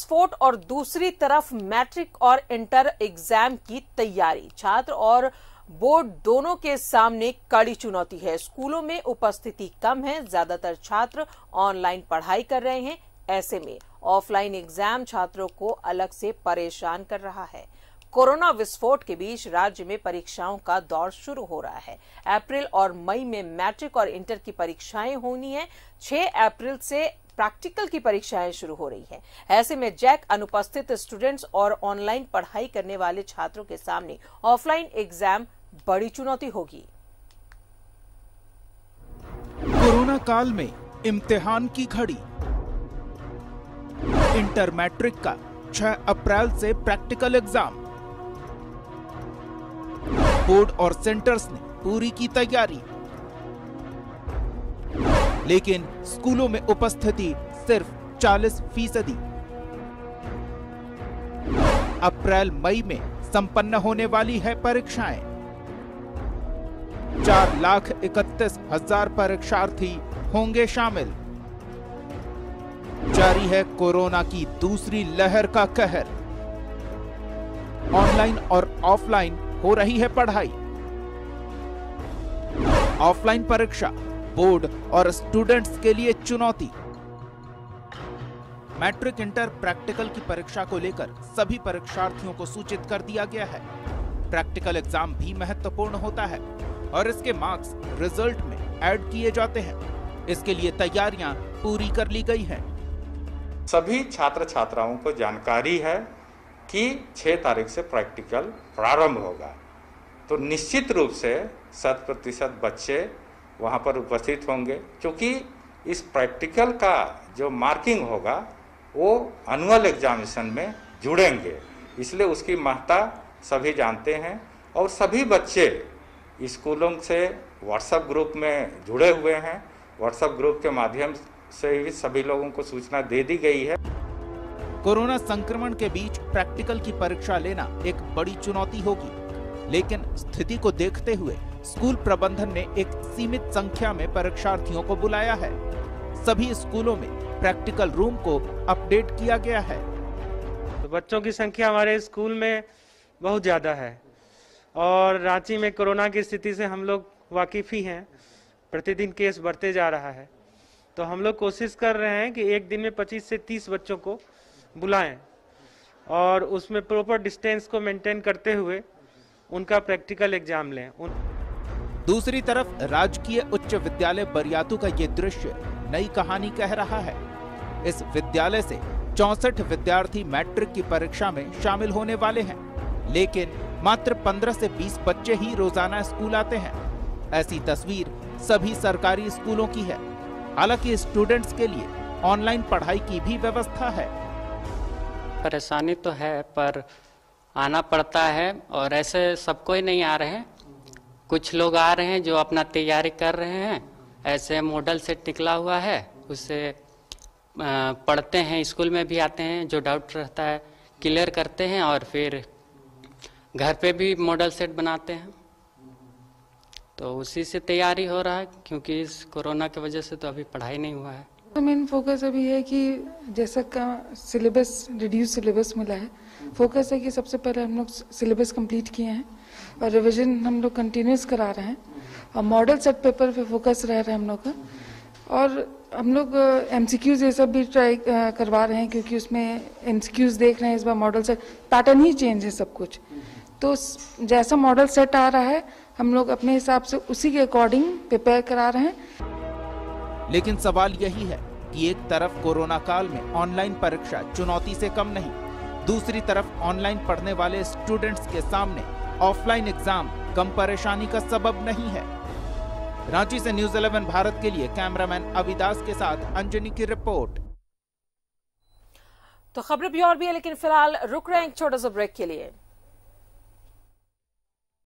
विस्फोट और दूसरी तरफ मैट्रिक और इंटर एग्जाम की तैयारी। छात्र और बोर्ड दोनों के सामने कड़ी चुनौती है। स्कूलों में उपस्थिति कम है, ज्यादातर छात्र ऑनलाइन पढ़ाई कर रहे हैं। ऐसे में ऑफलाइन एग्जाम छात्रों को अलग से परेशान कर रहा है। कोरोना विस्फोट के बीच राज्य में परीक्षाओं का दौर शुरू हो रहा है। अप्रैल और मई में मैट्रिक और इंटर की परीक्षाएं होनी है। 6 अप्रैल से प्रैक्टिकल की परीक्षाएं शुरू हो रही हैं। ऐसे में जैक अनुपस्थित स्टूडेंट्स और ऑनलाइन पढ़ाई करने वाले छात्रों के सामने ऑफलाइन एग्जाम बड़ी चुनौती होगी। कोरोना काल में इम्तिहान की घड़ी। इंटर मैट्रिक का 6 अप्रैल से प्रैक्टिकल एग्जाम। बोर्ड और सेंटर्स ने पूरी की तैयारी, लेकिन स्कूलों में उपस्थिति सिर्फ 40%। अप्रैल मई में संपन्न होने वाली है परीक्षाएं। 4,31,000 परीक्षार्थी होंगे शामिल। जारी है कोरोना की दूसरी लहर का कहर। ऑनलाइन और ऑफलाइन हो रही है पढ़ाई। ऑफलाइन परीक्षा बोर्ड और स्टूडेंट्स के लिए चुनौती। मैट्रिक इंटर प्रैक्टिकल की परीक्षा को लेकर सभी परीक्षार्थियों को सूचित कर दिया गया है। प्रैक्टिकल एग्जाम भी महत्वपूर्ण होता है और इसके मार्क्स रिजल्ट में ऐड किए जाते हैं। इसके लिए तैयारियां पूरी कर ली गई हैं। सभी छात्र छात्राओं को जानकारी है कि 6 तारीख से प्रैक्टिकल प्रारंभ होगा, तो निश्चित रूप से 100% बच्चे वहां पर उपस्थित होंगे, क्योंकि इस प्रैक्टिकल का जो मार्किंग होगा वो एनुअल एग्जामिनेशन में जुड़ेंगे, इसलिए उसकी महत्ता सभी जानते हैं। और सभी बच्चे स्कूलों से व्हाट्सएप ग्रुप में जुड़े हुए हैं। व्हाट्सएप ग्रुप के माध्यम से भी सभी लोगों को सूचना दे दी गई है। कोरोना संक्रमण के बीच प्रैक्टिकल की परीक्षा लेना एक बड़ी चुनौती होगी, लेकिन स्थिति को देखते हुए स्कूल प्रबंधन ने एक सीमित संख्या में परीक्षार्थियों को बुलाया है। सभी स्कूलों में प्रैक्टिकल रूम को अपडेट किया गया है। तो बच्चों की संख्या हमारे स्कूल में बहुत ज़्यादा है और रांची में कोरोना की स्थिति से हम लोग वाकिफ ही हैं। प्रतिदिन केस बढ़ते जा रहा है, तो हम लोग कोशिश कर रहे हैं कि एक दिन में 25 से 30 बच्चों को बुलाएं और उसमें प्रॉपर डिस्टेंस को मेंटेन करते हुए उनका प्रैक्टिकल एग्जाम लें। दूसरी तरफ राजकीय उच्च विद्यालय बरियातू का ये दृश्य नई कहानी कह रहा है। इस विद्यालय से 64 विद्यार्थी मैट्रिक की परीक्षा में शामिल होने वाले हैं, लेकिन मात्र 15 से 20 बच्चे ही रोजाना स्कूल आते हैं। ऐसी तस्वीर सभी सरकारी स्कूलों की है। हालांकि स्टूडेंट्स के लिए ऑनलाइन पढ़ाई की भी व्यवस्था है। परेशानी तो है, पर आना पड़ता है और ऐसे सबको ही नहीं आ रहे हैं। कुछ लोग आ रहे हैं जो अपना तैयारी कर रहे हैं, ऐसे मॉडल सेट निकला हुआ है, उससे पढ़ते हैं। स्कूल में भी आते हैं, जो डाउट रहता है क्लियर करते हैं और फिर घर पे भी मॉडल सेट बनाते हैं। तो उसी से तैयारी हो रहा है, क्योंकि इस कोरोना की वजह से तो अभी पढ़ाई नहीं हुआ है। तो मेन फोकस अभी है कि जैसा का सिलेबस रिड्यूस सिलेबस मिला है, फोकस है कि सबसे पहले हम लोग सिलेबस कंप्लीट किए हैं और रिवीजन हम लोग कंटिन्यूस करा रहे हैं और मॉडल सेट पेपर पे फोकस रह रहा है हम लोग का। और हम लोग एमसीक्यूज ये सब भी ट्राई करवा रहे हैं, क्योंकि उसमें एमसीक्यूज देख रहे हैं इस बार मॉडल सेट पैटर्न ही चेंज है सब कुछ। तो जैसा मॉडल सेट आ रहा है हम लोग अपने हिसाब से उसी के अकॉर्डिंग प्रिपेयर करा रहे हैं। लेकिन सवाल यही है कि एक तरफ कोरोना काल में ऑनलाइन परीक्षा चुनौती से कम नहीं, दूसरी तरफ ऑनलाइन पढ़ने वाले स्टूडेंट्स के सामने ऑफलाइन एग्जाम कम परेशानी का सबब नहीं है। रांची से न्यूज़ 11 भारत के लिए कैमरामैन अविदास के साथ अंजनी की रिपोर्ट। तो खबरें भी और भी है, लेकिन फिलहाल रुक रहे हैं एक छोटा सा ब्रेक के लिए।